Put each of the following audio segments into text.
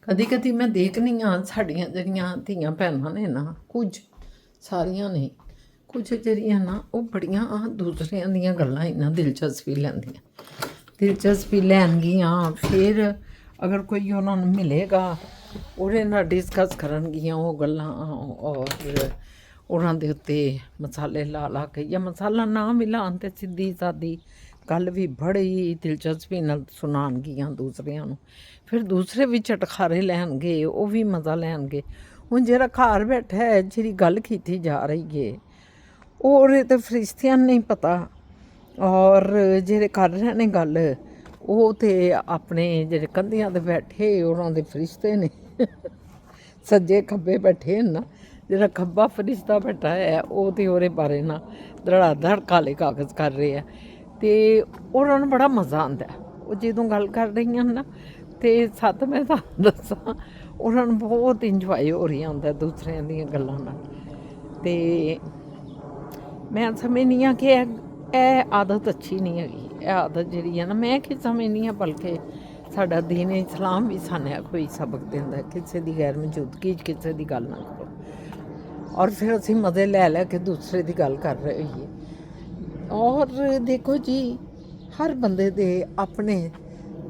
ਕਦੀ ਕਦੀ ਮੈਂ ਦੇਖਦੀ ਹਾਂ ਸਾਡੀਆਂ ਜਿਹੜੀਆਂ ਧੀਆਂ ਭੈਣਾਂ ਨੇ ਨਾ, ਕੁਝ ਸਾਰੀਆਂ ਨਹੀਂ, ਕੁਝ ਜਿਹੜੀਆਂ ਨਾ ਉਹ ਬੜੀਆਂ ਦੂਸਰਿਆਂ ਦੀਆਂ ਗੱਲਾਂ ਇੰਨਾ ਦਿਲਚਸਪੀ ਲੈਣਗੀਆਂ। ਫਿਰ ਅਗਰ ਕੋਈ ਉਹਨਾਂ ਨੂੰ ਮਿਲੇਗਾ ਉਹਦੇ ਨਾਲ ਡਿਸਕਸ ਕਰਨਗੀਆਂ ਉਹ ਗੱਲਾਂ, ਔਰ ਉਹਨਾਂ ਦੇ ਉੱਤੇ ਮਸਾਲੇ ਲਾ ਕੇ ਜਾਂ ਮਸਾਲਾ ਨਾ ਮਿਲਾਉਣ ਤੇ ਸਿੱਧੀ ਸਾਦੀ ਗੱਲ ਵੀ ਬੜੀ ਦਿਲਚਸਪੀ ਨਾਲ ਸੁਣਾਉਣਗੀਆਂ ਦੂਸਰਿਆਂ ਨੂੰ। ਫਿਰ ਦੂਸਰੇ ਵੀ ਚਟਖਾਰੇ ਲੈਣਗੇ, ਉਹ ਵੀ ਮਜ਼ਾ ਲੈਣਗੇ। ਹੁਣ ਜਿਹੜਾ ਘਰ ਬੈਠਾ ਹੈ, ਜਿਹੜੀ ਗੱਲ ਕੀਤੀ ਜਾ ਰਹੀ ਹੈ, ਉਹਦੇ ਤਾਂ ਫਰਿਸ਼ਤਿਆਂ ਨੂੰ ਨਹੀਂ ਪਤਾ, ਔਰ ਜਿਹੜੇ ਕਰ ਰਹੇ ਨੇ ਗੱਲ ਉਹ ਤੇ ਆਪਣੇ ਜਿਹੜੇ ਕੰਧਿਆਂ 'ਤੇ ਬੈਠੇ ਉਹਨਾਂ ਦੇ ਫਰਿਸ਼ਤੇ ਨੇ ਸੱਜੇ ਖੱਬੇ ਬੈਠੇ ਨਾ। ਜਿਹੜਾ ਖੱਬਾ ਫਰਿਸ਼ਤਾ ਬੈਠਾ ਹੈ ਉਹ ਤੇ ਉਹਦੇ ਬਾਰੇ ਨਾ ਧੜਾ ਕਾਲੇ ਕਾਗਜ਼ ਕਰ ਰਹੇ ਆ, ਅਤੇ ਉਹਨਾਂ ਨੂੰ ਬੜਾ ਮਜ਼ਾ ਆਉਂਦਾ। ਉਹ ਜਦੋਂ ਗੱਲ ਕਰ ਰਹੀਆਂ ਨਾ, ਅਤੇ ਸੱਤ ਮੈਂ ਤੁਹਾਨੂੰ ਦੱਸਾਂ, ਉਹਨਾਂ ਨੂੰ ਬਹੁਤ ਇੰਜੋਏ ਹੋ ਰਿਹਾ ਹੁੰਦਾ ਦੂਸਰਿਆਂ ਦੀਆਂ ਗੱਲਾਂ ਨਾਲ। ਅਤੇ ਮੈਂ ਸਮਝਦੀ ਹਾਂ ਕਿ ਇਹ ਆਦਤ ਅੱਛੀ ਨਹੀਂ ਹੈਗੀ। ਇਹ ਆਦਤ ਜਿਹੜੀ ਹੈ ਨਾ, ਮੈਂ ਕੀ ਸਮਝਦੀ ਹਾਂ, ਬਲਕਿ ਸਾਡਾ ਦੀਨ ਇਸਲਾਮ ਵੀ ਸਾਨੂੰ ਕੋਈ ਸਬਕ ਦਿੰਦਾ, ਕਿਸੇ ਦੀ ਗੈਰ ਮੌਜੂਦਗੀ 'ਚ ਕਿਸੇ ਦੀ ਗੱਲ ਨਾ ਕਰੋ। ਔਰ ਫਿਰ ਅਸੀਂ ਮਜ਼ੇ ਲੈ ਕੇ ਦੂਸਰੇ ਦੀ ਗੱਲ ਕਰ ਰਹੇ ਹੋਈਏ। ਔਰ ਦੇਖੋ ਜੀ, ਹਰ ਬੰਦੇ ਦੇ ਆਪਣੇ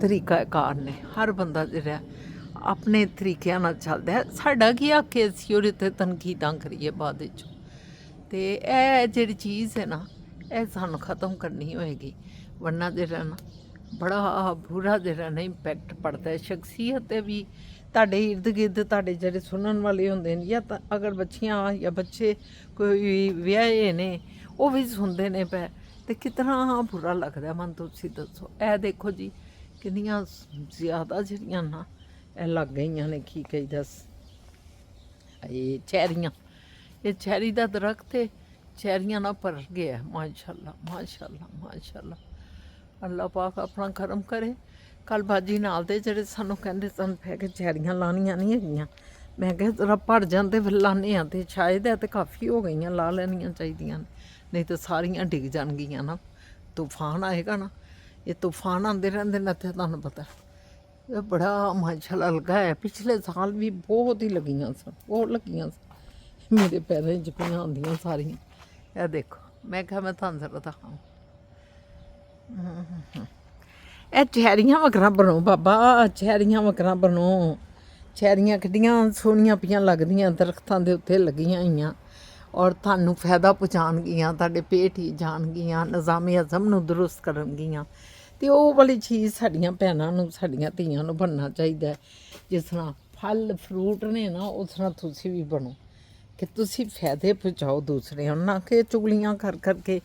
ਤਰੀਕਾਕਾਰ ਨੇ, ਹਰ ਬੰਦਾ ਜਿਹੜਾ ਆਪਣੇ ਤਰੀਕਿਆਂ ਨਾਲ ਚੱਲਦਾ ਹੈ। ਸਾਡਾ ਕੀ ਹੱਕ ਹੈ ਅਸੀਂ ਉਹਦੇ 'ਤੇ ਤਨਕੀਦਾਂ ਕਰੀਏ ਬਾਅਦ ਵਿੱਚ। ਅਤੇ ਇਹ ਜਿਹੜੀ ਚੀਜ਼ ਹੈ ਨਾ, ਇਹ ਸਾਨੂੰ ਖ਼ਤਮ ਕਰਨੀ ਹੋਏਗੀ, ਵਰਨਾ ਜਿਹੜਾ ਨਾ ਬੜਾ ਬੁਰਾ ਜਿਹੜਾ ਨਾ ਇੰਪੈਕਟ ਪੜਦਾ ਹੈ ਸ਼ਖਸੀਅਤ 'ਤੇ ਵੀ। ਤੁਹਾਡੇ ਇਰਦ ਗਿਰਦ ਤੁਹਾਡੇ ਜਿਹੜੇ ਸੁਣਨ ਵਾਲੇ ਹੁੰਦੇ ਨੇ, ਜਾਂ ਤਾਂ ਅਗਰ ਬੱਚੀਆਂ ਜਾਂ ਬੱਚੇ ਕੋਈ ਵਿਆਹੇ ਨੇ ਉਹ ਵੀ ਸੁਣਦੇ ਨੇ ਪਏ, ਅਤੇ ਕਿਤਨਾ ਬੁਰਾ ਲੱਗਦਾ ਮਨ। ਤੁਸੀਂ ਦੱਸੋ, ਇਹ ਦੇਖੋ ਜੀ ਕਿੰਨੀਆਂ ਜ਼ਿਆਦਾ ਜਿਹੜੀਆਂ ਨਾ ਇਹ ਲੱਗ ਗਈਆਂ ਨੇ, ਕੀ ਕਹੀਦਾ, ਇਹ ਚੈਰੀਆਂ, ਇਹ ਚੈਰੀ ਦਾ ਦਰਖਤ ਹੈ, ਚੈਰੀਆਂ ਨਾਲ ਭਰ ਗਿਆ। ਮਾਸ਼ਾਅੱਲਾ ਮਾਸ਼ਾਅੱਲਾ ਮਾਸ਼ਾਅੱਲਾ, ਅੱਲਾ ਪਾਕ ਆਪਣਾ ਕਰਮ ਕਰੇ। ਕੱਲ੍ਹ ਬਾਜੀ ਨਾਲ ਦੇ ਜਿਹੜੇ ਸਾਨੂੰ ਕਹਿੰਦੇ ਸਨ ਪੈ ਕੇ ਚੈਰੀਆਂ ਲਾਉਣੀਆਂ ਨਹੀਂ ਹੈਗੀਆਂ, ਮੈਂ ਕਿਹਾ ਜ਼ਰਾ ਭਰ ਜਾਂਦੇ ਫਿਰ ਲਾਉਂਦੇ ਹਾਂ, ਅਤੇ ਸ਼ਾਇਦ ਇਹ ਤਾਂ ਕਾਫੀ ਹੋ ਗਈਆਂ, ਲਾ ਲੈਣੀਆਂ ਚਾਹੀਦੀਆਂ ਨੇ, ਨਹੀਂ ਤਾਂ ਸਾਰੀਆਂ ਡਿੱਗ ਜਾਣਗੀਆਂ ਨਾ। ਤੂਫਾਨ ਆਏਗਾ ਨਾ, ਇਹ ਤੂਫਾਨ ਆਉਂਦੇ ਰਹਿੰਦੇ ਨੇ ਇੱਥੇ, ਤੁਹਾਨੂੰ ਪਤਾ ਇਹ ਬੜਾ ਮਾਸ਼ਾਅੱਲਾ ਲੱਗਾ ਹੈ। ਪਿਛਲੇ ਸਾਲ ਵੀ ਬਹੁਤ ਹੀ ਲੱਗੀਆਂ ਸਨ, ਬਹੁਤ ਲੱਗੀਆਂ ਸਨ, ਮੇਰੇ ਪੈਰਾਂ 'ਚ ਪਈਆਂ ਹੁੰਦੀਆਂ ਸਾਰੀਆਂ। ਇਹ ਦੇਖੋ, ਮੈਂ ਕਿਹਾ ਮੈਂ ਤੁਹਾਨੂੰ ਜ਼ਰਾ ਦਿਖਾਵਾਂ। ਇਹ ਚੈਰੀਆਂ ਵਗਰਾ ਬਣੋ ਬਾਬਾ, ਚੈਰੀਆਂ ਵਗਰਾ ਬਣੋ। ਚੈਰੀਆਂ ਕਿੱਡੀਆਂ ਸੋਹਣੀਆਂ ਪਈਆਂ ਲੱਗਦੀਆਂ, ਦਰਖਤਾਂ ਦੇ ਉੱਤੇ ਲੱਗੀਆਂ ਹੋਈਆਂ, ਔਰ ਤੁਹਾਨੂੰ ਫਾਇਦਾ ਪਹੁੰਚਾਉਣਗੀਆਂ, ਤੁਹਾਡੇ ਪੇਟ ਹੀ ਜਾਣਗੀਆਂ, ਨਿਜ਼ਾਮੇ ਹਜ਼ਮ ਨੂੰ ਦਰੁਸਤ ਕਰਨਗੀਆਂ। ਅਤੇ ਉਹ ਵਾਲੀ ਚੀਜ਼ ਸਾਡੀਆਂ ਭੈਣਾਂ ਨੂੰ, ਸਾਡੀਆਂ ਧੀਆਂ ਨੂੰ ਬਣਨਾ ਚਾਹੀਦਾ। ਜਿਸ ਤਰ੍ਹਾਂ ਫਲ ਫਰੂਟ ਨੇ ਨਾ, ਉਸ ਤਰ੍ਹਾਂ ਤੁਸੀਂ ਵੀ ਬਣੋ, ਕਿ ਤੁਸੀਂ ਫਾਇਦੇ ਪਹੁੰਚਾਓ ਦੂਸਰਿਆਂ ਨੂੰ, ਨਾ ਕਿ ਚੁਗਲੀਆਂ ਕਰ ਕਰਕੇ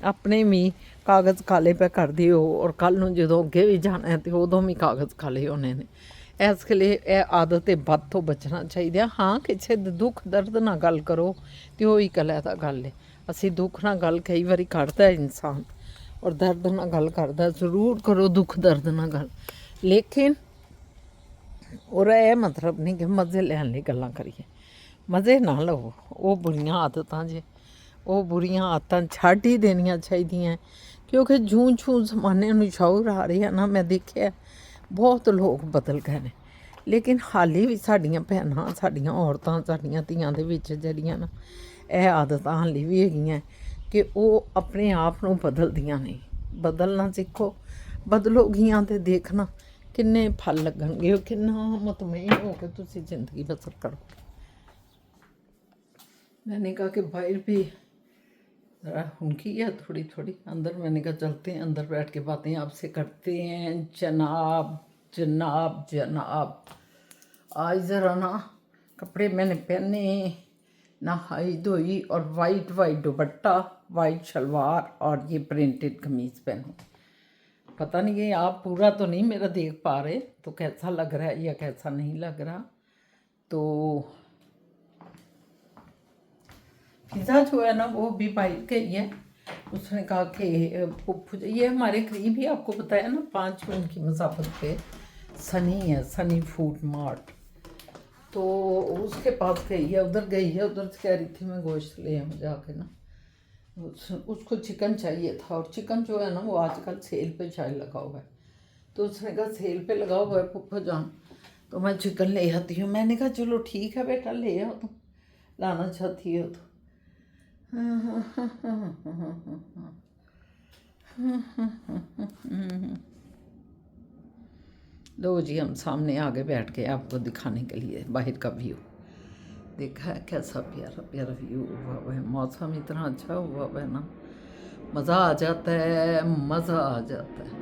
ਆਪਣੇ ਵੀ ਕਾਗਜ਼ ਕਾਲੇ ਪੈ ਕਰਦੇ ਹੋ, ਔਰ ਕੱਲ੍ਹ ਨੂੰ ਜਦੋਂ ਅੱਗੇ ਵੀ ਜਾਣਾ ਤੇ ਉਦੋਂ ਵੀ ਕਾਗਜ਼ ਕਾਲੇ ਹੋਣੇ ਨੇ। ਇਸ ਲਈ ਇਹ ਆਦਤ ਤੇ ਵੱਧ ਤੋਂ ਬਚਣਾ ਚਾਹੀਦਾ। ਹਾਂ, ਕਿਸੇ ਦੇ ਦੁੱਖ ਦਰਦ ਨਾਲ ਗੱਲ ਕਰੋ ਅਤੇ ਉਹ ਇੱਕ ਅਲੱਗ ਗੱਲ ਹੈ। ਅਸੀਂ ਦੁੱਖ ਨਾਲ ਗੱਲ ਕਈ ਵਾਰੀ ਕਰਦਾ ਇਨਸਾਨ, ਔਰ ਦਰਦ ਨਾਲ ਗੱਲ ਕਰਦਾ, ਜ਼ਰੂਰ ਕਰੋ ਦੁੱਖ ਦਰਦ ਨਾਲ ਗੱਲ, ਲੇਕਿਨ ਉਹਦਾ ਇਹ ਮਤਲਬ ਨਹੀਂ ਕਿ ਮਜ਼ੇ ਲੈਣ ਲਈ ਗੱਲਾਂ ਕਰੀਏ। ਮਜ਼ੇ ਨਾ ਲਓ, ਉਹ ਬੁਰੀਆਂ ਆਦਤਾਂ ਜੇ, ਉਹ ਬੁਰੀਆਂ ਆਦਤਾਂ ਛੱਡ ਹੀ ਦੇਣੀਆਂ ਚਾਹੀਦੀਆਂ, ਕਿਉਂਕਿ ਜੂੰ ਜੂੰ ਜ਼ਮਾਨੇ ਨੂੰ ਸ਼ੌਰ ਆ ਰਿਹਾ ਨਾ, ਮੈਂ ਦੇਖਿਆ ਬਹੁਤ ਲੋਕ ਬਦਲ ਗਏ ਨੇ, ਲੇਕਿਨ ਹਾਲੇ ਵੀ ਸਾਡੀਆਂ ਭੈਣਾਂ, ਸਾਡੀਆਂ ਔਰਤਾਂ, ਸਾਡੀਆਂ ਧੀਆਂ ਦੇ ਵਿੱਚ ਜਿਹੜੀਆਂ ਨਾ ਇਹ ਆਦਤਾਂ ਹਾਲੇ ਵੀ ਹੈਗੀਆਂ ਕਿ ਉਹ ਆਪਣੇ ਆਪ ਨੂੰ ਬਦਲਦੀਆਂ ਨਹੀਂ। ਬਦਲਣਾ ਸਿੱਖੋ, ਬਦਲੋਗੀਆਂ ਤੇ ਦੇਖਣਾ ਕਿੰਨੇ ਫਲ ਲੱਗਣਗੇ, ਉਹ ਕਿੰਨਾ ਮਤਮਈਨ ਹੋ ਕੇ ਤੁਸੀਂ ਜ਼ਿੰਦਗੀ ਬਸਰ ਕਰੋਗੇ। मैंने कहा कि बाहर भी ज़रा हुनकी है थोड़ी थोड़ी, अंदर मैंने कहा चलते हैं, अंदर बैठ के बातें आपसे करते हैं। जनाब जनाब जनाब, आज ज़रा ना कपड़े मैंने पहने, नहाई धोई, और white white dupatta, white salwar, और ये प्रिंटेड कमीज़ पहनी। पता नहीं कि आप पूरा तो नहीं मेरा देख पा रहे, तो कैसा लग रहा है या कैसा नहीं लग रहा। तो फिज़ा जो है ना वो भी बाइक गई है, उसने कहा कि ये हमारे करीब ही, आपको बताया ना 5 मिनट की मसाफत पे सनी है, सनी फूड मार्ट, तो उसके पास गई है, उधर गई है। उधर से कह रही थी मैं गोश्त ले आऊँ जाके ना, उसको चिकन चाहिए था, और चिकन जो है ना वो आजकल सेल पे शायद लगा हुआ है, तो उसने कहा सेल पे लगा हुआ है पुप्पो जान, तो मैं चिकन ले आती हूँ। मैंने कहा चलो ठीक है बेटा, ले आओ, तुम लाना चाहती हो तो। लो जी, हम सामने आगे बैठ के आपको दिखाने के लिए बाहर का व्यू। देखा है कैसा प्यारा प्यारा व्यू हुआ हुआ है, मौसम इतना अच्छा हुआ हुआ है ना, मज़ा आ जाता है, मज़ा आ जाता है।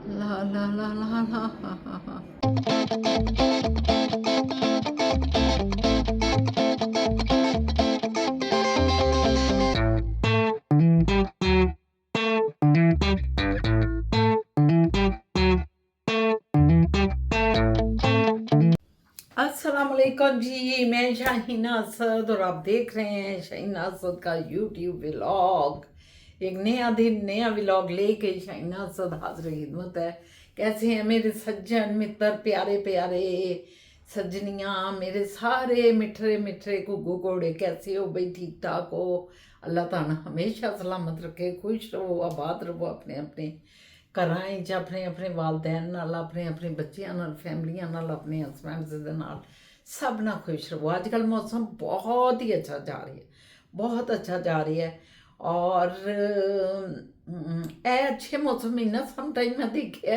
ला ला ला ला ला हा हा हा। अस्सलाम वालेकुम जी, मैं शाहीना असद और आप देख रहे हैं शाहीना असद का यूट्यूब व्लॉग। एक नया दिन नया व्लॉग लेके शाहीना असद हाजिर खिदमत है। कैसे हैं मेरे सज्जन मित्र, प्यारे प्यारे सज्जनियाँ, मेरे सारे मिठरे मिठरे घुग्गू घोड़े, कैसे हो भाई? ठीक ठाक हो? अल्लाह ताला हमेशा सलामत रखे, खुश रहो, आबाद रहो अपने अपने घरां च, अपने अपने वालदैन नाल, अपने अपने बच्चों नाल, फैमिलियां नाल, अपने हसबैंड्स दे नाल, सब ना खुश रहो। अजकल मौसम बहुत ही अच्छा जा रही है, बहुत अच्छा जा रही है। और ਇਹ अच्छे मौसम ना समटाइम मैं देखिया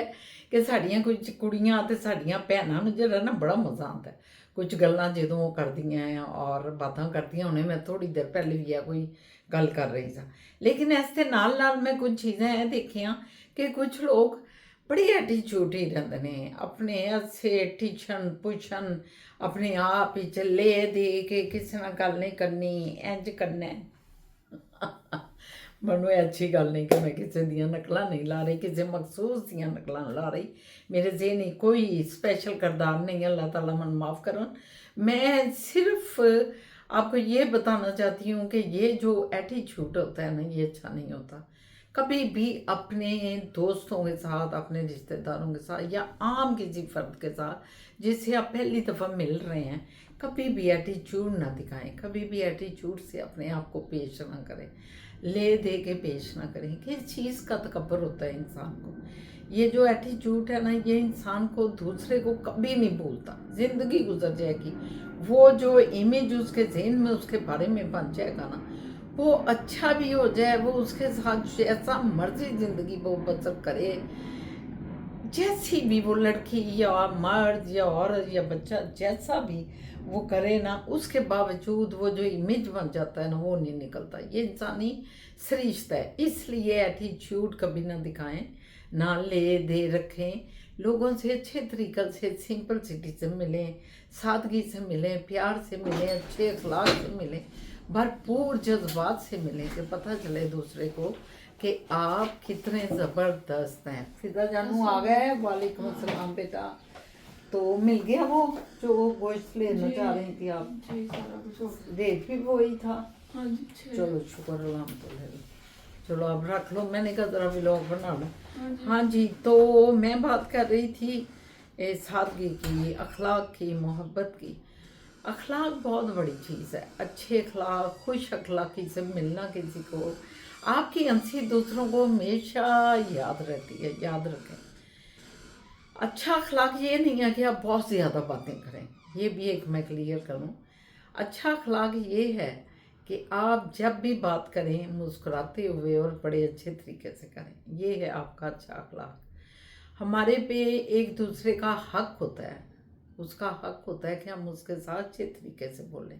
कि साड़ियाँ कुछ कुड़ियाँ ते साड़ियाँ भैनों नूं जिहड़ा ना बड़ा मज़ा आता है। कुछ गल्लां जदों वो करदियां हैं और बातां करदियां, हुणे मैं थोड़ी देर पहले भी है कोई गल कर रही सा। लेकिन इस दे नाल नाल मैं कुछ चीज़ां ਇਹ देखियां कि कुछ लोग बड़ी एटीट्यूड ही रहंदे ने, अपने ऐसे टिशन पुशन अपने आप ही ले दे के किसी नाल गल नहीं करनी, इंज करना है। ਮੈਨੂੰ ਇਹ ਅੱਛੀ ਗੱਲ नहीं कि मैं किसी ਦੀਆਂ नकलां नहीं ला रही, किसी मखसूस ਦੀਆਂ नकलां ला रही। मेरे ज़हन में कोई स्पेशल किरदार नहीं है, अल्लाह ताला मन माफ़ करन। मैं सिर्फ आपको ये बताना चाहती हूँ कि ये जो एटीट्यूड होता है ना, ये अच्छा नहीं होता। कभी भी अपने दोस्तों के साथ, अपने रिश्तेदारों के साथ या आम किसी फ़र्द के साथ जिससे आप पहली दफ़ा मिल रहे हैं, कभी भी एटीट्यूड ना दिखाएं, कभी भी एटीट्यूड से अपने आप को पेश ना करें, ले दे के पेश ना करें। किस चीज़ का तकब्बुर होता है इंसान को? ये जो एटीट्यूड है ना, ये इंसान को दूसरे को कभी नहीं भूलता, ज़िंदगी गुजर जाएगी। वो जो इमेज उसके जहन में उसके बारे में बन जाएगा ना, वो अच्छा भी हो जाए, वो उसके साथ जैसा मर्जी ज़िंदगी वो बसर करे, जैसी भी वो लड़की या मर्द या औरत या बच्चा जैसा भी वो करे ना, उसके बावजूद वो जो इमेज बन जाता है ना, वो नहीं निकलता। ये इंसानी सरिश्ता है। इसलिए एटीट्यूड कभी ना दिखाएं, ना ले दे रखें। लोगों से अच्छे तरीक़े से, सिंपल सिटी से मिलें, सादगी से मिलें, प्यार से मिलें, अच्छे अखलाक से मिलें, भरपूर जज्बात से मिलें कि पता चले दूसरे को कि आप कितने ज़बरदस्त हैं। फिजा जानू आ गए, वालेकुम अस्सलाम बेटा। तो मिल गया वो जो गोश्त लेना चाह रही थी आप? जी, सारा कुछ हो गया। रेट भी वही था? हाँ जी, चलो शुक्र अल्हम्दुलिल्लाह। चलो अब रख लो, मैंने कहा ज़रा व्लॉग बना लो। हाँ जी, तो मैं बात कर रही थी सादगी की, अखलाक की, मोहब्बत की। अखलाक बहुत बड़ी चीज़ है। अच्छे अखलाक, खुश अखलाकी से मिलना किसी को, आपकी हंसी दूसरों को हमेशा याद रहती है। याद रखें, अच्छा अखलाक ये नहीं है कि आप बहुत ज़्यादा बातें करें, ये भी एक मैं क्लियर करूं। अच्छा अखलाक ये है कि आप जब भी बात करें मुस्कुराते हुए और बड़े अच्छे तरीके से करें, ये है आपका अच्छा अखलाक। हमारे पे एक दूसरे का हक होता है, उसका हक होता है कि हम उसके साथ अच्छे तरीके से बोलें।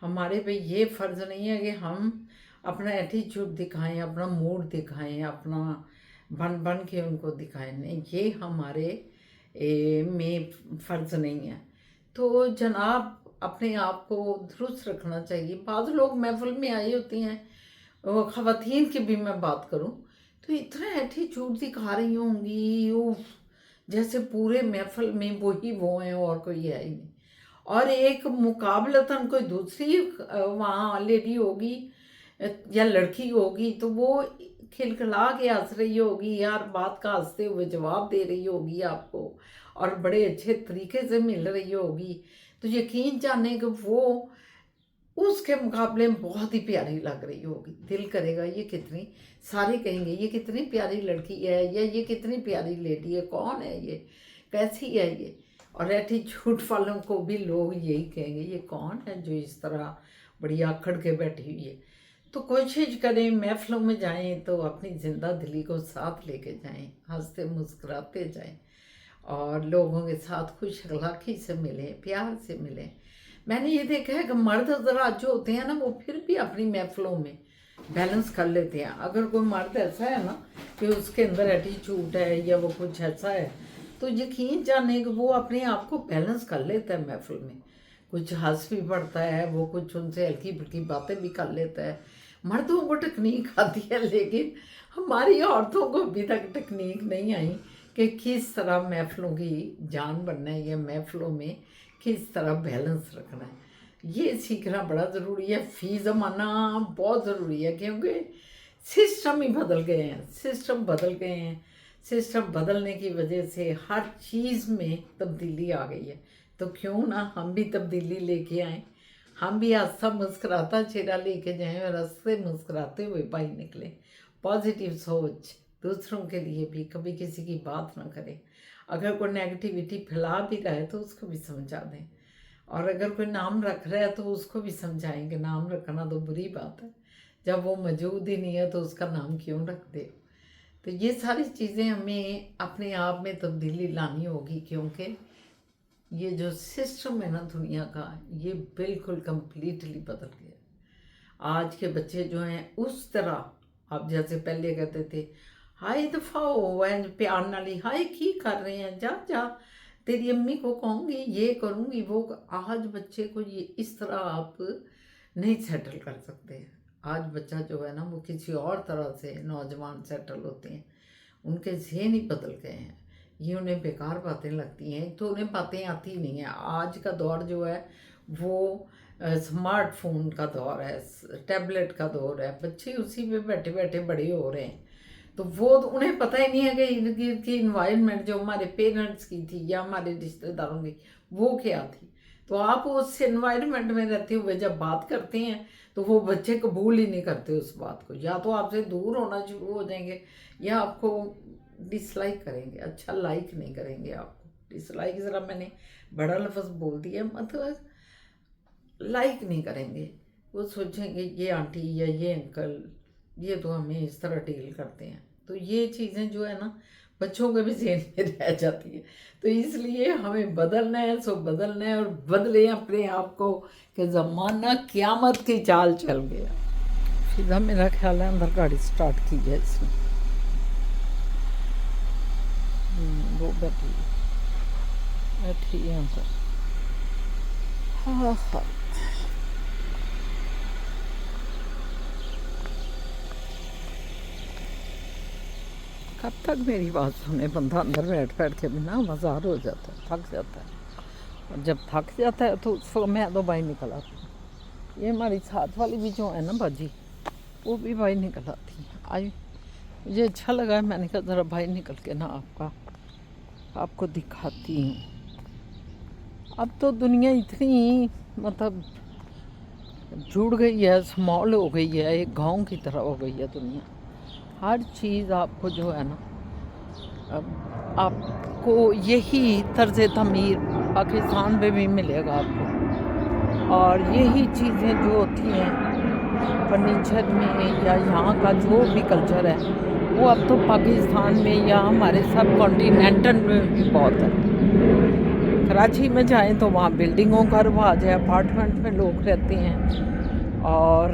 हमारे पे ये फ़र्ज़ नहीं है कि हम अपना एटीट्यूड दिखाएं, अपना मूड दिखाएं, अपना बन बन के उनको दिखाएं। नहीं, ये हमारे में फ़र्ज़ नहीं है। तो जनाब अपने आप को दुरुस्त रखना चाहिए। बाद लोग महफिल में आई होती हैं, ख़वातीन की भी मैं बात करूं तो इतना एटीट्यूड दिखा रही होंगी, उफ, जैसे पूरे महफिल में वही वो हैं और कोई है ही नहीं। और एक मुकाबलतन कोई दूसरी वहाँ लेडी होगी या लड़की होगी तो वो खिलखिला के हंस रही होगी, यार बात का हंसते हुए जवाब दे रही होगी आपको और बड़े अच्छे तरीके से मिल रही होगी। तो यकीन जाने कि वो उसके मुकाबले में बहुत ही प्यारी लग रही होगी। दिल करेगा ये कितनी, सारे कहेंगे ये कितनी प्यारी लड़की है या ये कितनी प्यारी लेडी है, कौन है ये, कैसी है ये। और एटीट्यूड वालों को भी लोग यही कहेंगे ये कौन है जो इस तरह बड़ी आखड़ के बैठी हुई है। तो कोशिश करें महफिलों में जाएं तो अपनी जिंदा दिली को साथ लेके जाएं, हंसते मुस्कुराते जाएं और लोगों के साथ खुश अखलाकी से मिलें, प्यार से मिलें। मैंने ये देखा है कि मर्द हज़रात जो होते हैं ना वो फिर भी अपनी महफिलों में बैलेंस कर लेते हैं। अगर कोई मर्द ऐसा है ना कि उसके अंदर एटीट्यूड है या वो कुछ ऐसा है तो यकीन जाने कि वो अपने आप को बैलेंस कर लेता है महफिल में, कुछ हंस भी पड़ता है, वो कुछ उनसे हल्की फुल्की बातें भी कर लेता है। मर्दों को टेक्निक आती है लेकिन हमारी औरतों को अभी तक टेक्निक नहीं आई कि किस तरह महफिलों की जान बनना है या महफिलों में किस तरह बैलेंस रखना है। ये सीखना बड़ा ज़रूरी है। फ़ी ज़माना बहुत ज़रूरी है क्योंकि सिस्टम ही बदल गए हैं, सिस्टम बदल गए हैं। सिस्टम बदलने की वजह से हर चीज़ में तब्दीली आ गई है। तो क्यों ना हम भी तब्दीली लेके आएँ, हम भी हंसता मुस्कुराता चेहरा लेके जाएं और हंसते मुस्कुराते हुए बाहर निकलें। पॉजिटिव सोच, दूसरों के लिए भी कभी किसी की बात ना करें। अगर कोई नेगेटिविटी फैला भी रहा है तो उसको भी समझा दें, और अगर कोई नाम रख रहा है तो उसको भी समझाएंगे नाम रखना तो बुरी बात है, जब वो मौजूद ही नहीं है तो उसका नाम क्यों रख दे। तो ये सारी चीज़ें हमें अपने आप में तब्दीली लानी होगी क्योंकि ये जो सिस्टम है ना दुनिया का ये बिल्कुल कम्प्लीटली बदल गया। आज के बच्चे जो हैं उस तरह अब जैसे पहले कहते थे हाय दफा हो प्यार नाली हाय की कर रहे हैं, जा जा तेरी अम्मी को कहूँगी ये करूँगी वो। आज बच्चे को ये इस तरह आप नहीं सेटल कर सकते। आज बच्चा जो है ना वो किसी और तरह से नौजवान सेटल होते हैं, उनके ज़हन ही बदल गए हैं। ये उन्हें बेकार बातें लगती हैं, तो उन्हें बातें आती नहीं हैं। आज का दौर जो है वो स्मार्टफोन का दौर है, टैबलेट का दौर है, बच्चे उसी पे बैठे बैठे बड़े हो रहे हैं। तो वो उन्हें पता ही नहीं है कि इर्द गिर्द की इन्वायरमेंट जो हमारे पेरेंट्स की थी या हमारे रिश्तेदारों की वो क्या थी। तो आप उस इन्वायरमेंट में रहते हुए जब बात करते हैं तो वो बच्चे कबूल ही नहीं करते उस बात को, या तो आपसे दूर होना शुरू हो जाएंगे या आपको डिसलाइक करेंगे, अच्छा लाइक नहीं करेंगे आपको। डिसलाइक ज़रा मैंने बड़ा लफ्ज़ बोल दिया, मतलब लाइक नहीं करेंगे। वो सोचेंगे ये आंटी या ये अंकल ये तो हमें इस तरह डील करते हैं। तो ये चीज़ें जो है ना बच्चों के भी ज़हन में रह जाती है। तो इसलिए हमें बदलना है, सो बदलना है और बदले अपने आप को कि ज़माना क़यामत की चाल चल गया। फिजा मेरा ख्याल है अंदर गाड़ी स्टार्ट की है इसने। वो बैठी है अंदर। हाँ हाँ कब तक मेरी बात सुने बंदा, अंदर बैठ बैठ के बिना मज़ार हो जाता है, थक जाता है। और जब थक जाता है तो उस वक्त मैं तो बाहर निकल आती हूँ। ये हमारी साथ वाली भी जो है ना बाजी वो भी बाहर निकल आती है। आई मुझे अच्छा लगा है, मैंने कहा ज़रा बाहर निकल के ना आपको दिखाती हूँ। अब तो दुनिया इतनी मतलब जुड़ गई है, स्मॉल हो गई है, एक गांव की तरह हो गई है दुनिया। हर चीज़ आपको जो है ना आपको यही तर्ज तमीर पाकिस्तान में भी मिलेगा आपको। और यही चीज़ें जो होती हैं फर्नीचर में या यहाँ का जो भी कल्चर है वो अब तो पाकिस्तान में या हमारे सब कॉन्टिनेंटल में भी बहुत है। कराची में जाएं तो वहाँ बिल्डिंगों का रिवाज है, अपार्टमेंट में लोग रहते हैं। और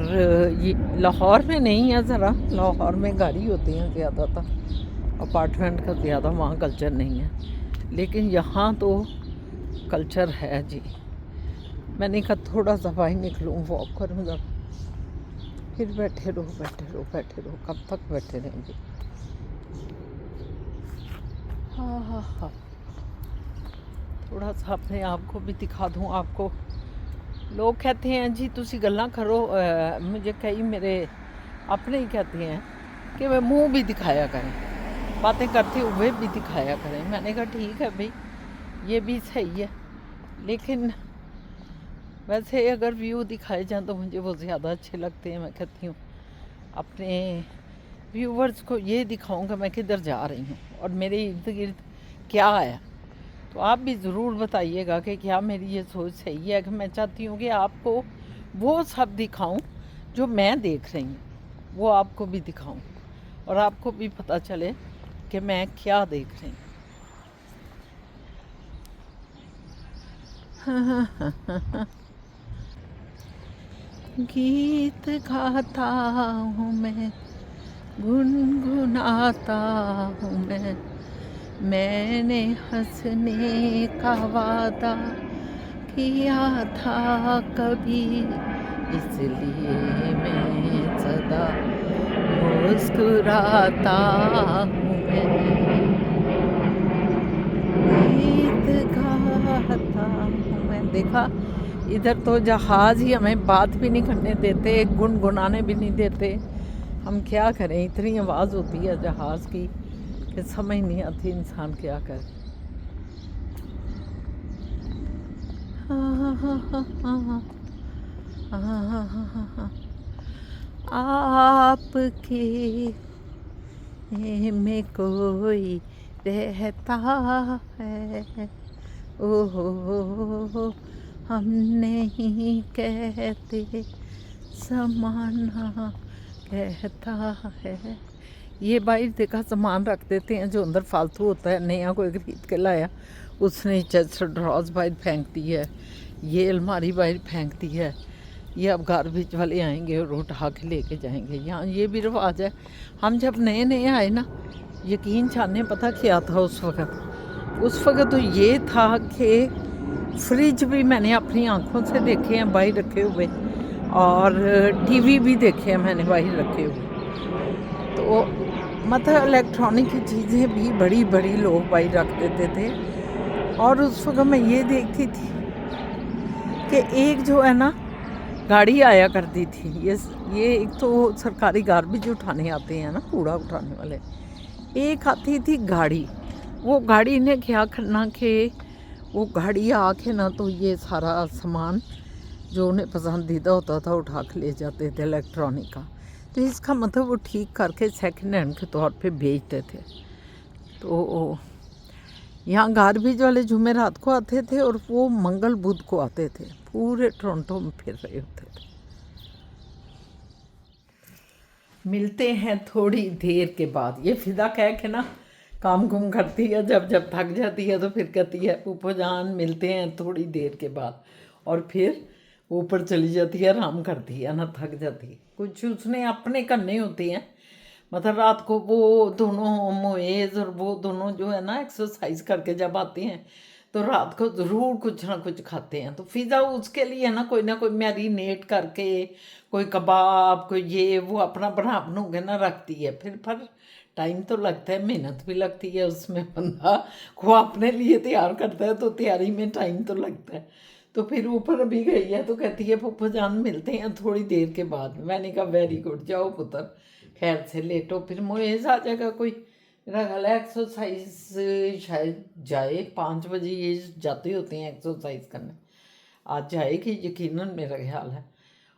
ये लाहौर में नहीं है, ज़रा लाहौर में गाड़ी होती हैं ज़्यादातर, अपार्टमेंट का ज़्यादा वहाँ कल्चर नहीं है। लेकिन यहाँ तो कल्चर है जी। मैंने कहा थोड़ा सा बाहर निकलूँ, वॉक करूँ जब, फिर बैठे रहो, कब तक बैठे रहेंगे। हाँ थोड़ा सा अपने आप को भी दिखा दूँ आपको। लोग कहते हैं जी तुसी गल्लां करो, मुझे कई मेरे अपने ही कहते हैं कि वह मुंह भी दिखाया करें, बातें करते हुए भी दिखाया करें। मैंने कहा ठीक है भाई ये भी सही है, लेकिन वैसे अगर व्यू दिखाए जाएँ तो मुझे वो ज़्यादा अच्छे लगते हैं। मैं कहती हूँ अपने व्यूवर्स को ये दिखाऊँ कि मैं किधर जा रही हूँ और मेरे इर्द गिर्द क्या है। तो आप भी ज़रूर बताइएगा कि क्या मेरी ये सोच सही है कि मैं चाहती हूँ कि आपको वो सब दिखाऊं जो मैं देख रही हूँ, वो आपको भी दिखाऊं और आपको भी पता चले कि मैं क्या देख रही हूँ। गीत गाता हूँ मैं, गुनगुनाता हूँ मैंने हंसने का वादा किया था कभी, इसलिए मैं सदा मुस्कुराता हूँ गीत गाता हूँ मैं। देखा, इधर तो जहाज़ ही हमें बात भी नहीं करने देते, गुनगुनाने भी नहीं देते। हम क्या करें, इतनी आवाज़ होती है जहाज़ की कि समझ नहीं आती इंसान क्या करे। आपके में कोई रहता है, ओहो हम नहीं कहते, ज़माना कहता है। ये भाई देखा, सामान रख देते हैं जो अंदर फालतू होता है, नया कोई खरीद के लाया उसने चेस्ट ड्रॉज बाहर फेंक दी है, ये अलमारी बाहर फेंक दी है, ये अब गार्बेज वाले आएंगे और उठा के लेके जाएंगे। यहाँ ये भी रिवाज है। हम जब नए नए आए ना, यकीन जाने पता क्या था उस वक्त तो ये था कि फ्रिज भी मैंने अपनी आंखों से देखे हैं बाहर रखे हुए, और टीवी भी देखे हैं मैंने बाहर रखे हुए। तो मतलब इलेक्ट्रॉनिक की चीज़ें भी बड़ी बड़ी लोग बाहर रख देते थे। और उस वक्त मैं ये देखती थी कि एक जो है ना गाड़ी आया करती थी, ये एक तो सरकारी गार्बेज उठाने आते हैं ना, कूड़ा उठाने वाले, एक आती थी गाड़ी। वो गाड़ी ने क्या करना कि वो गाड़ी आके ना तो ये सारा सामान जो उन्हें पसंदीदा होता था उठा के ले जाते थे इलेक्ट्रॉनिक का। तो इसका मतलब वो ठीक करके सेकंड हैंड के तौर पे बेचते थे। तो यहाँ गार्बेज वाले जुमेरात को आते थे और वो मंगल बुध को आते थे, पूरे टोरंटो में फिर रहे होते थे। मिलते हैं थोड़ी देर के बाद। ये फिदा कह के ना काम कुम करती है, जब जब थक जाती है तो फिर कहती है पुप्पो जान मिलते हैं थोड़ी देर के बाद, और फिर ऊपर चली जाती है, आराम करती है ना, थक जाती है। कुछ उसने अपने करने होते हैं, मतलब रात को वो दोनों मोएज़ और वो दोनों जो है ना एक्सरसाइज करके जब आते हैं तो रात को ज़रूर कुछ ना कुछ खाते हैं। तो फिज़ा उसके लिए ना कोई मैरिनेट करके, कोई कबाब, कोई ये वो अपना बना के ना रखती है। फिर पर टाइम तो लगता है, मेहनत भी लगती है उसमें, बंदा को अपने लिए तैयार करता है तो तैयारी में टाइम तो लगता है। तो फिर ऊपर अभी गई है तो कहती है पुप्पो जान मिलते हैं थोड़ी देर के बाद। मैंने कहा वेरी गुड, जाओ पुत्र खैर से लेटो, फिर मोएज़ आ जाएगा कोई। मेरा ख्याल है एक्सरसाइज शायद जाए 5 बजे, ये जाते होते हैं एक्सरसाइज करने, आज जाएगी यकीनन मेरा ख्याल है।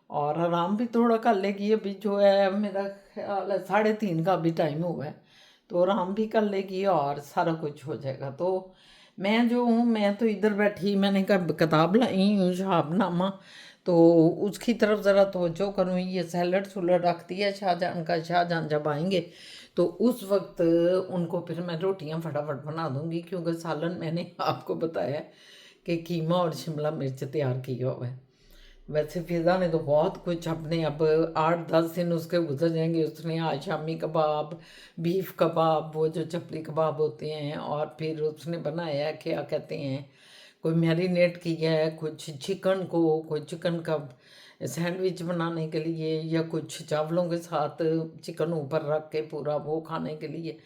और आराम भी थोड़ा कर लेगी, अभी जो है मेरा ख्याल है 3:30 का अभी टाइम हुआ है, तो आराम भी कर लेगी और सारा कुछ हो जाएगा। तो मैं जो हूँ, मैं तो इधर बैठी, मैंने कहा किताब लाई हूँ शहाबनामा, तो उसकी तरफ ज़रा तवज्जो करूँ। ये सैलड सुलड रखती है शाहजहान का, शाहजहान जब आएंगे तो उस वक्त उनको फिर मैं रोटियां फटाफट बना दूंगी, क्योंकि सालन मैंने आपको बताया कि कीमा और शिमला मिर्च तैयार किया हुआ है। वैसे फिज़ा ने तो बहुत कुछ अपने, अब 8-10 दिन उसके गुजर जाएंगे। उसने आज शामी कबाब, बीफ कबाब, वो जो चपली कबाब होते हैं, और फिर उसने बनाया क्या कहते हैं, कोई मैरिनेट किया है कुछ चिकन को, कोई चिकन का सैंडविच बनाने के लिए, या कुछ चावलों के साथ चिकन ऊपर रख के पूरा वो खाने के लिए।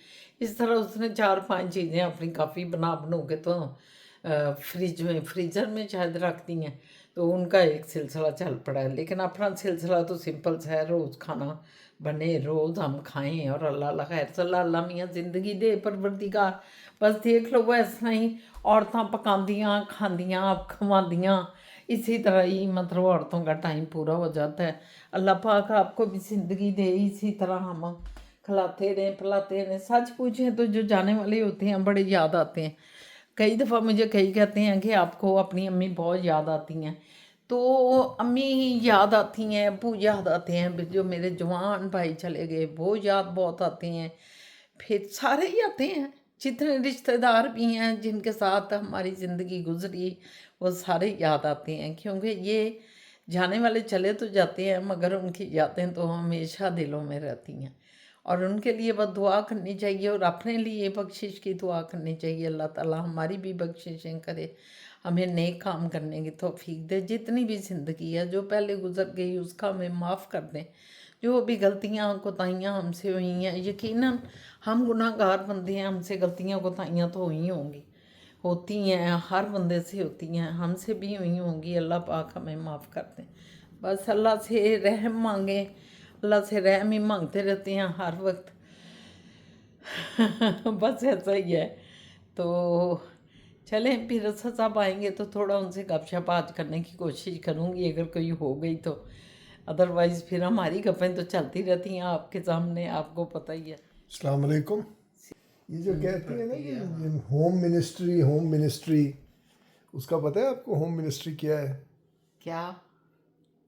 इस तरह उसने 4-5 चीज़ें अपनी काफ़ी बना के तो फ्रीज़र में शायद रख दी हैं। तो उनका एक सिलसिला चल पड़ा है, लेकिन अपना सिलसिला तो सिंपल सा है, रोज़ खाना बने, रोज़ हम खाएं और अल्लाह अल्लाह खैर सल्ला अल्लाह मियाँ ज़िंदगी दे परवरदिगार। बस देख लो, वो इस तरह ही औरतां पकांदियाँ खांदियाँ खवांदियाँ, इसी तरह ही मतलब औरतों का टाइम पूरा हो जाता है। अल्लाह पाक आपको भी ज़िंदगी दे, इसी तरह हम खिलाते रहें पिलाते रहें। सच पूछें तो जो जाने वाले होते हैं बड़े याद आते हैं। कई दफ़ा मुझे कई कहते हैं कि आपको अपनी अम्मी बहुत याद आती हैं, तो अम्मी याद आती हैं, अब्बू याद आते हैं, फिर जो मेरे जवान भाई चले गए वो याद बहुत आते हैं, फिर सारे ही आते हैं, जितने रिश्तेदार भी हैं जिनके साथ हमारी ज़िंदगी गुजरी वो सारे याद आते हैं, क्योंकि ये जाने वाले चले तो जाते हैं मगर उनकी यादें तो हमेशा दिलों में रहती हैं, और उनके लिए बस दुआ करनी चाहिए और अपने लिए बख्शिश की दुआ करनी चाहिए। अल्लाह ताला हमारी भी बख्शिशें करे, हमें नेक काम करने की तौफीक दे। जितनी भी ज़िंदगी है जो पहले गुजर गई उसका हमें माफ़ कर दें। जो भी गलतियाँ कोताहियाँ हमसे हुई हैं, यकीनन हम गुनाहगार बंदे हैं, हमसे गलतियाँ कोताहियाँ तो हुई होंगी, होती हैं, हर बंदे से होती हैं, हमसे भी हुई होंगी। अल्लाह पाक हमें माफ़ कर दें। बस अल्लाह से रहम मांगे, अल्लाह से रहम ही मांगते रहते हैं हर वक्त। बस ऐसा ही है। तो चलें, फिर असद साहब आएंगे तो थोड़ा उनसे गपशप आज करने की कोशिश करूँगी अगर कोई हो गई तो, अदरवाइज़ फिर हमारी गपें तो चलती रहती हैं आपके सामने, आपको पता ही है। अस्सलाम वालेकुम। ये जो कहती है ना कि होम मिनिस्ट्री, उसका पता है आपको होम मिनिस्ट्री क्या है? क्या?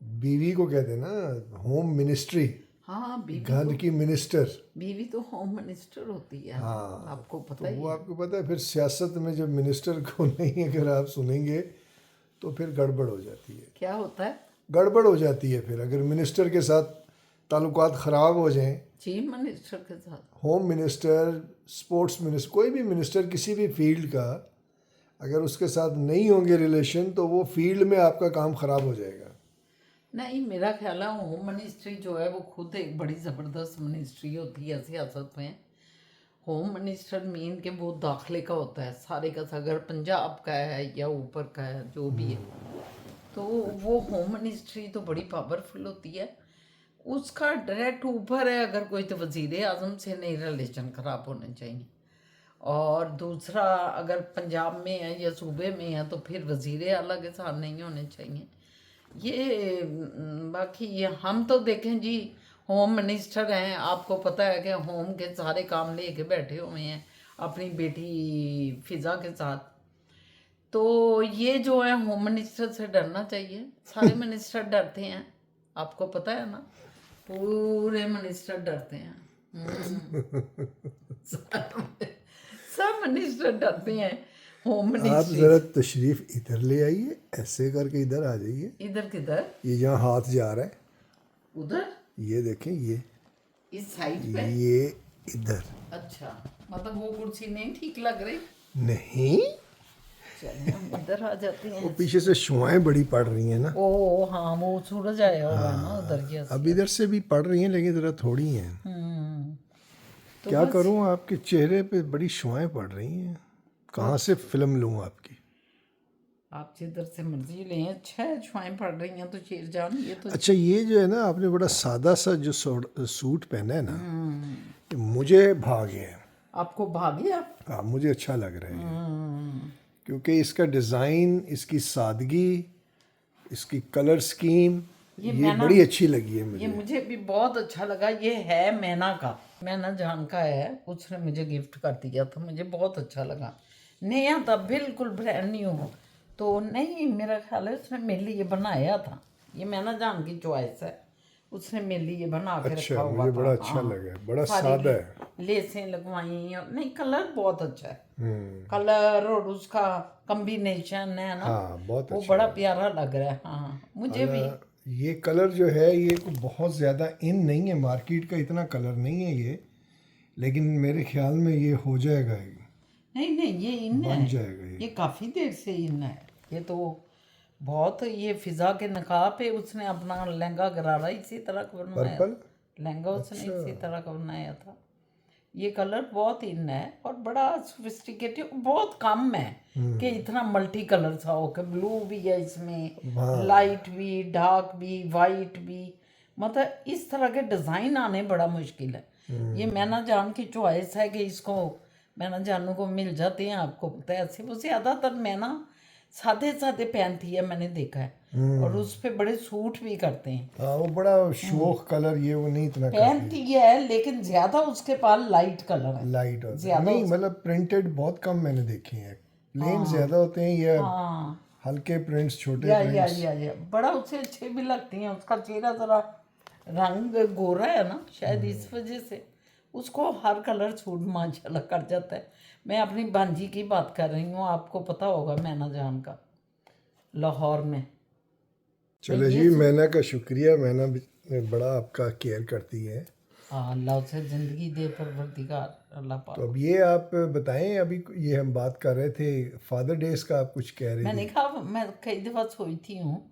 बीवी को कहते हैं ना होम मिनिस्ट्री, हाँ, घर की मिनिस्टर। बीवी तो होम मिनिस्टर होती है। हाँ, आपको पता तो ही वो है। आपको पता है। फिर सियासत में जब मिनिस्टर को नहीं अगर आप सुनेंगे तो फिर गड़बड़ हो जाती है, क्या होता है? गड़बड़ हो जाती है। फिर अगर मिनिस्टर के साथ ताल्लुकात ख़राब हो जाएं, चीफ मिनिस्टर के साथ, होम मिनिस्टर, स्पोर्ट्स मिनिस्टर, कोई भी मिनिस्टर किसी भी फील्ड का, अगर उसके साथ नहीं होंगे रिलेशन तो वो फील्ड में आपका काम ख़राब हो जाएगा। नहीं, मेरा ख्याल है होम मिनिस्ट्री जो है वो खुद एक बड़ी ज़बरदस्त मिनिस्ट्री होती है सियासत में। होम मिनिस्टर मीन के वो दाखिले का होता है सारे का, अगर पंजाब का है या ऊपर का है जो भी है, तो वो होम मिनिस्ट्री तो बड़ी पावरफुल होती है। उसका डायरेक्ट ऊपर है अगर कोई, तो वज़ीर आज़म से नहीं रिलेशन ख़राब होने चाहिए, और दूसरा अगर पंजाब में है या सूबे में है तो फिर वज़ीर आला के साथ नहीं होने चाहिए। ये बाकी ये हम तो देखें जी, होम मिनिस्टर हैं, आपको पता है कि होम के सारे काम लेके बैठे हुए हैं अपनी बेटी फिज़ा के साथ। तो ये जो है होम मिनिस्टर से डरना चाहिए, सारे मिनिस्टर डरते हैं, आपको पता है ना, पूरे मिनिस्टर डरते हैं। सब मिनिस्टर डरते हैं होम आप मिनिस्ट्री। ज़रा तशरीफ़ इधर ले आइए, ऐसे करके इधर आ जाइए। इधर किधर? ये जहाँ हाथ जा रहा है, उधर? ये देखें, ये इस साइड पे? ये इधर अच्छा, मतलब वो कुर्सी नहीं ठीक लग रही? नहीं, चलिए हम इधर आ जाते वो हैं। पीछे से शुआएं बड़ी पड़ रही हैं ना। ओ हाँ, वो सूरज आया हुआ है ना उधर की। अब इधर से भी पड़ रही हैं लेकिन ज़रा थोड़ी हैं। तो क्या बस करूं, आपके चेहरे पे बड़ी शुआएं पड़ रही हैं। कहाँ से फिल्म लूं आपकी? आप जिधर से मर्जी लें, अच्छा है, छुआएं पड़ रही हैं तो शेर जान, ये तो अच्छा, ये जो है ना, आपने बड़ा सादा सा जो सूट पहना है ना, ये मुझे भा गया है। आपको भाग गया। हाँ, मुझे अच्छा लग रहा है क्योंकि इसका डिज़ाइन, इसकी सादगी, इसकी कलर स्कीम, ये बड़ी अच्छी लगी है ये मुझे। मुझे भी बहुत अच्छा लगा। ये है मैना का, मैना जान का है, उसने मुझे गिफ्ट कर दिया था, मुझे बहुत अच्छा लगा। नया था, बिल्कुल ब्रांड न्यू। तो नहीं, मेरा ख्याल है उसने मेरे लिए बनाया था, ये मैना जान की चॉइस है, उसने मेरे लिए बना के अच्छा, रखा हुआ मुझे था। बड़ा अच्छा हाँ, लगा, बड़ा सारी सादा है। लेसें लगवाई, और नहीं कलर बहुत अच्छा है, कलर और उसका कॉम्बिनेशन है ना, हाँ, बहुत वो अच्छा बड़ा प्यारा लग रहा है। हाँ, मुझे भी। ये कलर जो है ये बहुत ज़्यादा इन नहीं है, मार्केट का इतना कलर नहीं है ये, लेकिन मेरे ख्याल में ये हो जाएगा, नहीं नहीं, ये इन बन है, जाएगा ये काफ़ी देर से इन है, ये तो बहुत। ये फिज़ा के नकाब पे उसने अपना लहंगा गरारा इसी तरह का बनवाया, पर्पल। लहंगा उसने इसी तरह का बनाया था। ये कलर बहुत इन है और बड़ा सोफिस्टिकेटेड, बहुत कम है कि इतना मल्टी कलर सा हो, कि ब्लू भी है इसमें, लाइट भी, डार्क भी, वाइट भी, मतलब इस तरह के डिज़ाइन आने बड़ा मुश्किल है। ये मैना जान की चॉइस है कि इसको मैना जानू को मिल जाते हैं, आपको पता है। ऐसे वो ज़्यादातर मैना सादे सादे पहनती है, मैंने देखा है, और उस पे बड़े सूट भी करते हैं। हाँ, वो बड़ा शोख कलर, ये वो नहीं इतना पहनती है लेकिन ज़्यादा उसके पास लाइट कलर है, लाइट होता है। ज़्यादा नहीं, मतलब प्रिंटेड बहुत कम मैंने देखे हैं। प्लेन ज्यादा होते हैं या हाँ हल्के प्रिंट्स, छोटे या प्रिंट्स? बड़ा उससे अच्छे भी लगती हैं। उसका चेहरा ज़रा रंग गोरा है ना, शायद इस वजह से उसको हर कलर सूट माशाल्लाह कर जाता है। मैं अपनी भांजी की बात कर रही हूँ, आपको पता होगा मैना जान का, लाहौर में। चलो जी, मैना का शुक्रिया, मैना भी बड़ा आपका केयर करती है। हाँ, अल्लाह उसे ज़िंदगी दे परवरदिगार, अल्लाह पाक। तो अब ये आप बताएं, अभी ये हम बात कर रहे थे फादर डेज का, आप कुछ कह रहे मैंने थे। कहा, मैं कई दफ़ा सोचती हूँ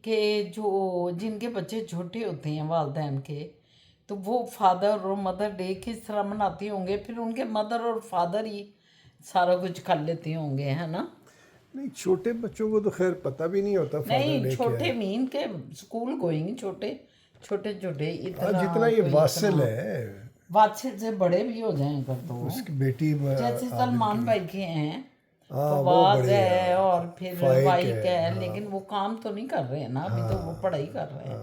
कि जो जिनके बच्चे छोटे होते हैं वालदैन के, तो वो फादर और मदर डे किस तरह मनाते होंगे, फिर उनके मदर और फादर ही सारा कुछ कर लेते होंगे, है ना। नहीं, छोटे बच्चों को तो खैर पता भी नहीं होता फादर नहीं, डे क्या छोटे है। मीन के स्कूल गोइंग, छोटे छोटे छोटे, हाँ, इतना जितना ये कोई वासिल इतना है, वात्सल्य से बड़े भी हो जाएं कर दो। उसकी बेटी जैसे सलमान भाई के हैं, हाँ वो फवाद बड़े है हैं, और फिर फाइक वाइक है, है, लेकिन वो काम तो नहीं कर रहे हैं ना अभी, तो वो पढ़ाई कर रहे हैं।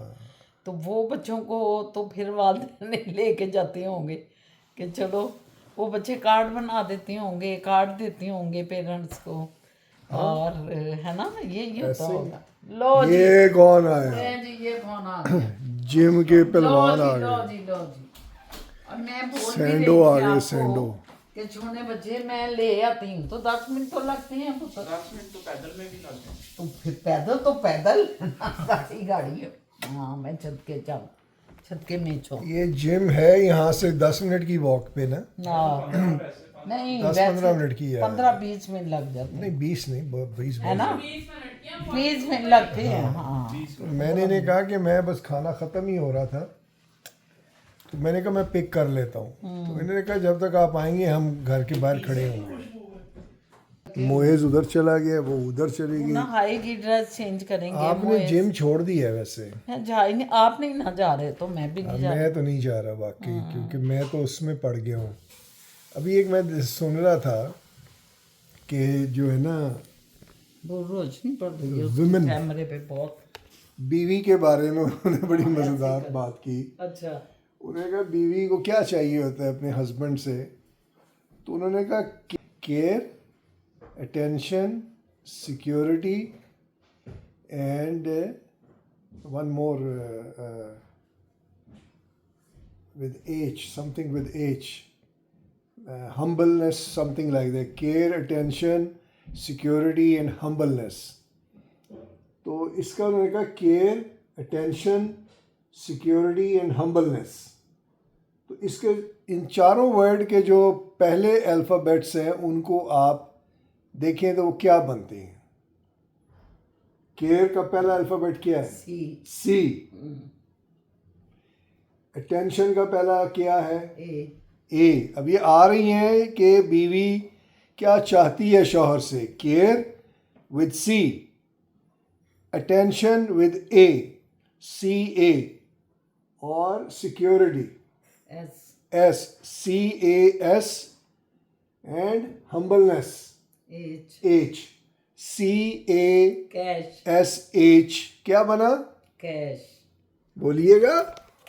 तो वो बच्चों को तो फिर वालिदैन लेके जाते होंगे कि चलो, वो बच्चे कार्ड बना देते होंगे, कार्ड देते होंगे पेरेंट्स को, और है ना, ये होता होगा। लो जी, ये कौन आया? ले जी, ये कौन आ गया? जिम के लो पहलवान जी, आ लो गए। जी, लो जी। और मैं बोल भी सैंडो रही आ थी गए, आपको सैंडो। कि छोटे बच्चे मैं ले आती हूँ तो 10 मिनट तो लगते हैं पुत्र। 10 मिनट तो पैदल में भी लगते हैं। तो फिर पैदल तो पैदल गाड़ी गाड़ी है। हाँ, मैं छत के चल, छत के नीचो। ये जिम है यहाँ से 10 मिनट की वॉक पे ना? नहीं, 10-15 मिनट की है। 15-20 मिनट लग जाते हैं, नहीं 20 नहीं, 20 है ना, 20 मिनट लगते हैं। हाँ, तो मैंने ने कहा कि मैं बस खाना ख़त्म ही हो रहा था, तो मैंने कहा मैं पिक कर लेता हूँ। तो इन्होंने कहा जब तक आप आएंगे हम घर के बाहर खड़े होंगे। मोएज उधर चला गया, वो उधर चली ना गई। हाई ड्रेस चेंज करेंगे। आपने जिम छोड़ दी है वैसे? मैं जा ही नहीं, आप नहीं ना जा रहे तो मैं भी नहीं जा मैं तो नहीं जा रहा वाकई, क्योंकि मैं तो उसमें पड़ गया हूँ। अभी एक मैं सुन रहा था कि जो है ना, वो रोज नहीं पड़ रही है Women- कैमरे पे बहुत। बीवी के बारे में उन्होंने बड़ी मज़ेदार बात की। अच्छा, उन्होंने कहा बीवी को क्या चाहिए होता है अपने हस्बैंड से, तो उन्होंने कहा care, attention, security and one more with H, something with H, humbleness, something like that. Care, attention, security and humbleness. तो इसका उन्होंने कहा care, attention, security and humbleness. तो इसके इन चारों वर्ड के जो पहले अल्फ़ाबेट्स हैं उनको आप देखें तो वो क्या बनते हैं। केयर का पहला अल्फ़ाबेट क्या है? सी। अटेंशन का पहला क्या है? ए। अब ये आ रही हैं कि बीवी क्या चाहती है शौहर से। Care with C, attention with A, C A, और security S, C A S, and humbleness H, C A cash, S H. क्या बना? कैश, बोलिएगा।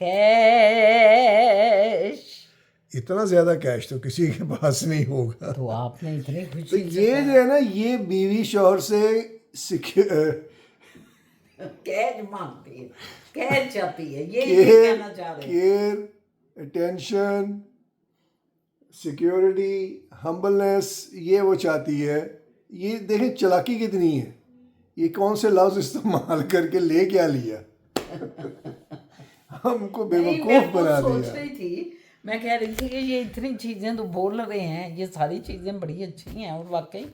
कैश। इतना ज्यादा कैश तो किसी के पास नहीं होगा। तो आपने इतनी तो खुशी ये जो है ना, ये बीवी शौहर से कैश मांगती है, कैश चाहती है, ये कहना चाह रहे हैं। केयर, अटेंशन, सिक्योरिटी, हम्बलनेस, ये वो चाहती है। ये देखें चालाकी कितनी है, ये कौन से लफ्ज इस्तेमाल करके ले क्या लिया हमको बेवकूफ बना सोच दिया। रही थी, मैं कह रही थी कि ये इतनी चीज़ें तो बोल रहे हैं, ये सारी चीज़ें बड़ी अच्छी हैं, और वाकई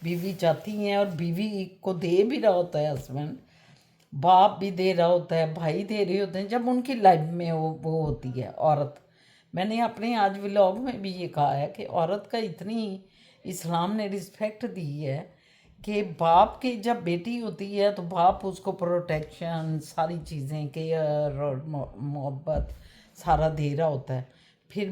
बीवी चाहती हैं, और बीवी को दे भी रहा होता है हस्बैंड, बाप भी दे रहा होता है, भाई दे रहे होते हैं, जब उनकी लाइफ में वो होती है औरत। मैंने अपने आज व्लॉग में भी ये कहा है कि औरत का इतनी इस्लाम ने रिस्पेक्ट दी है कि बाप की जब बेटी होती है तो बाप उसको प्रोटेक्शन, सारी चीज़ें, केयर और मोहब्बत सारा दे रहा होता है। फिर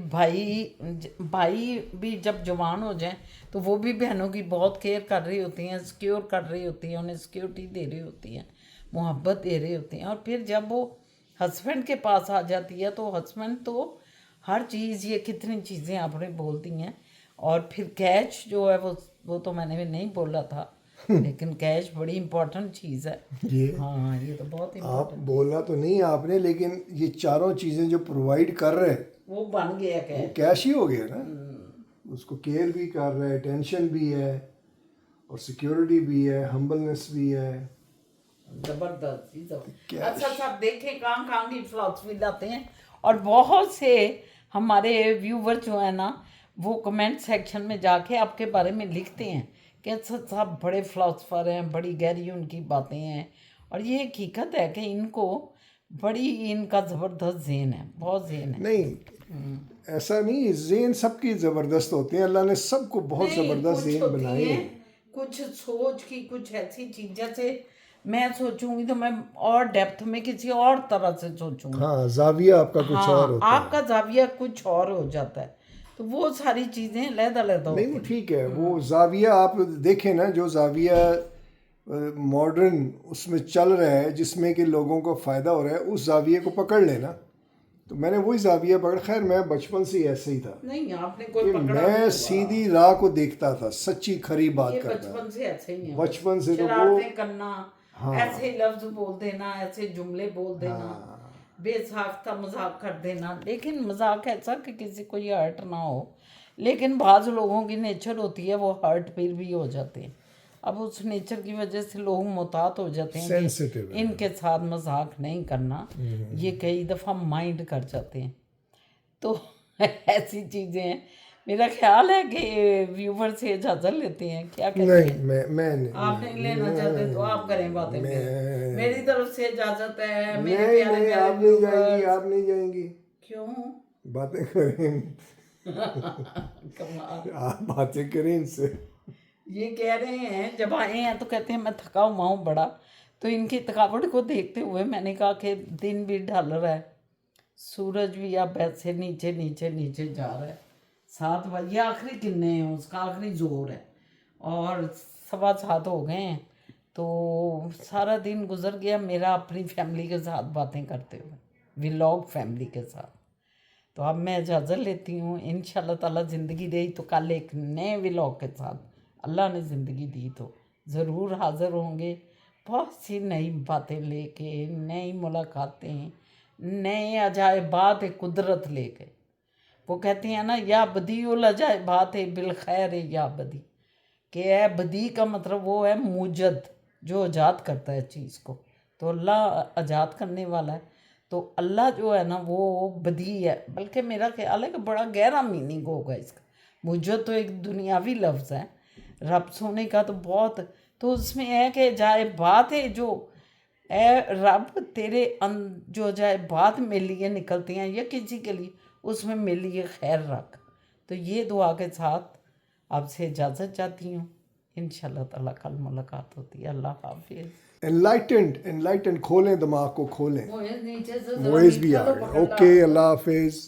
भाई भी जब जवान हो जाएं तो वो भी बहनों की बहुत केयर कर रही होती हैं, सिक्योर कर रही होती हैं, उन्हें सिक्योरिटी दे रही होती हैं, मोहब्बत दे रही होती हैं। और फिर जब वो हस्बैंड के पास आ जाती है तो हस्बैंड तो हर चीज़, ये कितनी चीज़ें आपने बोल दी हैं। और फिर कैच जो है वो वो तो मैंने भी नहीं बोला था, लेकिन कैश बड़ी इंपॉर्टेंट चीज़ है। ये हाँ, ये तो बहुत ही आप बोलना तो नहीं आपने, लेकिन ये चारों चीज़ें जो प्रोवाइड कर रहे हैं वो बन गया वो कैश। कैश ही हो गया ना। उसको केयर भी कर रहा है, टेंशन भी है, और सिक्योरिटी भी है, हम्बलनेस भी है। जबरदस्त चीज़ है। कैश। अच्छा सब देखें कहाँ कहाँ की फिलॉसफी लाते हैं। और बहुत से हमारे व्यूवर जो है ना, वो कमेंट सेक्शन में जाके आपके बारे में लिखते हैं कि अच्छा साहब बड़े फिलॉसफर हैं, बड़ी गहरी उनकी बातें हैं। और ये हकीकत है कि इनको बड़ी, इनका ज़बरदस्त ज़हन है, बहुत ज़हन है। नहीं ऐसा नहीं, ज़हन सबकी ज़बरदस्त होते हैं, अल्लाह ने सबको बहुत नहीं, ज़बरदस्त कुछ ज़हन होती बनाए हैं, हैं। कुछ सोच की कुछ ऐसी चीज, जैसे मैं सोचूंगी तो मैं और डेप्थ में किसी और तरह से सोचूंगी। हाँ, जाविया आपका कुछ और हाँ, होता है। आपका जाविया कुछ और हो जाता है, तो वो सारी चीजें अलग-अलग नहीं वो होती हैं। ठीक है, वो जाविया आप देखें ना, जो जाविया मॉडर्न उसमें चल रहा है, जिसमें कि लोगों को फ़ायदा हो रहा है, उस जाविये को पकड़ लेना। तो मैंने वही जाविया पकड़, खैर मैं बचपन से ही ऐसे ही था नहीं, आपने कोई कि पकड़ा मैं नहीं सीधी राह को देखता था, सच्ची खरी होगा। बात ये करता। बचपन से ऐसे ही है। बचपन से तो वो शरारतें करना, हाँ। ऐसे लफ्ज बोल देना, ऐसे जुमले बोल देना, हाँ, बेसाख्ता मजाक कर देना। लेकिन मजाक ऐसा कि किसी को ये हर्ट ना हो, लेकिन बाज़ लोगों की नेचर होती है वो हर्ट फिर भी हो जाते हैं। अब उस नेचर की वजह से लोग मुहतात हो जाते हैं कि सेंसिटिव है। इनके साथ मजाक नहीं करना, ये कई दफ़ा माइंड कर जाते हैं। तो ऐसी चीज़ें हैं। मेरा ख्याल है कि व्यूवर से इजाज़त लेते हैं, क्या कहते हैं? नहीं मैं नहीं, आप नहीं लेना चाहते तो आप करें बातें। मेरी तरफ से इजाज़त है मेरे नहीं प्यारे नहीं, प्यारे आप नहीं जाएंगी, viewers। आप नहीं जाएंगी, क्यों? बातें करें। कमाल। आप बातें करें इनसे। ये कह रहे हैं जब आए हैं तो कहते हैं मैं थका हुआ हूँ बड़ा। तो इनकी थकावट को देखते हुए मैंने कहा कि दिन भी ढल रहा है, सूरज भी अब ऐसे नीचे नीचे नीचे जा रहा है। 7 बजे आखिरी किन्ने हैं, उसका आखिरी जोर है, और 7:15 हो गए हैं। तो सारा दिन गुजर गया मेरा अपनी फैमिली के साथ बातें करते हुए, व्लॉग फैमिली के साथ। तो अब मैं इजाज़त लेती हूँ। इंशाल्लाह ताला ज़िंदगी रही तो कल एक नए व्लॉग के साथ, अल्लाह ने ज़िंदगी दी तो ज़रूर हाज़िर होंगे, बहुत सी नई बातें लेके, नई मुलाकातें, नए अजायबात कुदरत लेके। वो कहते हैं ना, या बदी उल अजायबात बिल खैर या बदी, कि है बदी का मतलब वो है मूजद, जो आज़ाद करता है चीज़ को। तो अल्लाह आज़ाद करने वाला है। तो अल्लाह जो है ना वो बदी है, बल्कि मेरा ख्याल है कि बड़ा गहरा मीनिंग होगा इसका। मूजद तो एक दुनियावी लफ्ज़ है, रब सोने का तो बहुत, तो उसमें है कि जाए बात है जो ए रब तेरे जो जाए बात मेरे लिए निकलती हैं या किसी के लिए, उसमें मेरे लिए खैर रख। तो ये दुआ के साथ आपसे इजाज़त चाहती हूँ। इंशाल्लाह ताला कल मुलाकात होती है। अल्लाह हाफिज़। एनलाइटेंड खोलें, दिमाग को खोलें। नीचे से वॉइस भी आ गया। ओके, अल्लाह हाफिज़।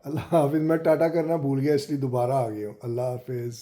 अल्लाह हाफिज़। मैं टाटा करना भूल गया इसलिए दोबारा आ गया हूँ। अल्लाह हाफिज़।